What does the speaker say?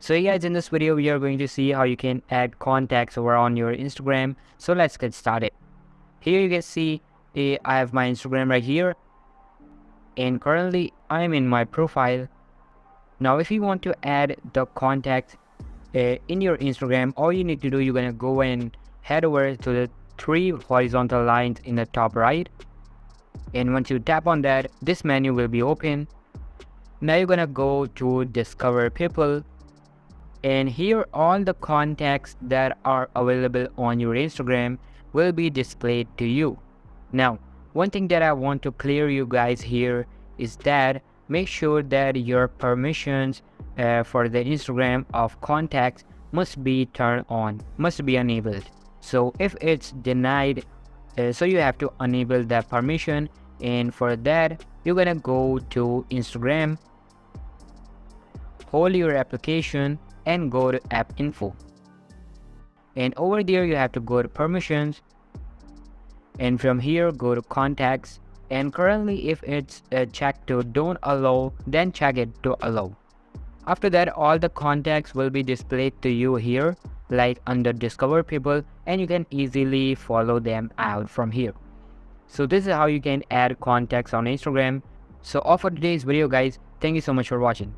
So hey guys, in this video we are going to see how you can add contacts over on your Instagram. So let's get started. Here you can see I have my Instagram right here, and currently I am in my profile. Now if you want to add the contact in your Instagram, all you need to do, you're gonna go and head over to the three horizontal lines in the top right, and once you tap on that, this menu will be open. Now you're gonna go to discover people, and here all the contacts that are available on your Instagram will be displayed to you. Now, one thing that I want to clear you guys here is that make sure that your permissions for the Instagram of contacts must be turned on, must be enabled. So if it's denied, so you have to enable that permission, and for that you're gonna go to Instagram, hold your application and go to app info, and over there you have to go to permissions, and from here go to contacts, and currently if it's checked to don't allow, then check it to allow. After that all the contacts will be displayed to you here like under discover people, and you can easily follow them out from here. So this is how you can add contacts on Instagram. So all for today's video guys, thank you so much for watching.